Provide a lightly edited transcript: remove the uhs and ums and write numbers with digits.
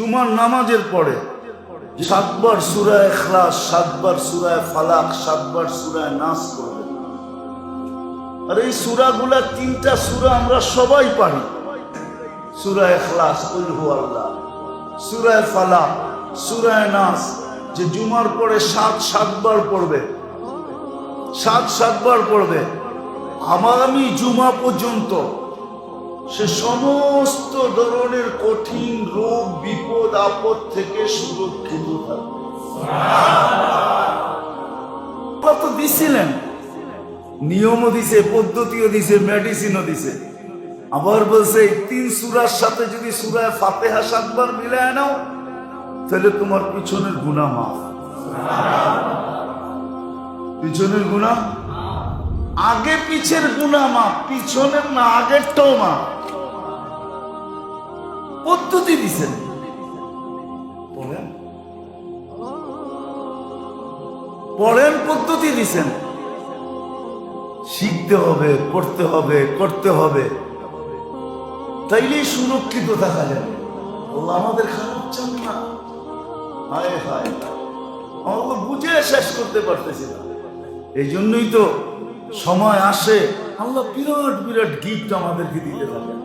জুমার নামাজের পরে 7 বার সূরা ইখলাস, 7 বার সূরা ফালাক, 7 বার সূরা নাস পড়বেন। আর এই সূরাগুলা 3টা সূরা আমরা সবাই পারি। সূরা ইখলাস, কুল হুয়াল্লাহ, সূরা ফালাক, সূরা নাস, যে জুমার পরে 7 বার পড়বে, 7 বার পড়বে, আগামী জুমা পর্যন্ত সে সমস্ত ধরনের কঠিন রোগ বিপদ আপদ থেকে সুরক্ষিত থাকবে। আল্লাহ তো দিছিলেন, নিয়মও দিছে, পদ্ধতিও দিছে, মেডিসিনও দিছে। আবার বলছে এই 3 সূরার সাথে যদি সূরা ফাতিহা 7 বার মিলায় নাও তাহলে তোমার পিছনের গুনাহ মাফ। পিছনের গুনাহ, আগে পিছের গুনাহ মাফ, পিছনের না আগেরটাও মাফ। পদ্ধতি দিছেন, পড়েন, পদ্ধতি দিছেন। শিখতে হবে, পড়তে হবে, করতে হবে, তাইলেই সুরক্ষিত থাকা যাবে। আল্লাহ আমাদের খারাপ চান না। হায় হায়, আমরা বুঝে শেষ করতে পারতেছি না। এই জন্যই তো সময় আসে আল্লাহ বিরাট বিরাট গিফট আমাদেরকে দিতে থাকে।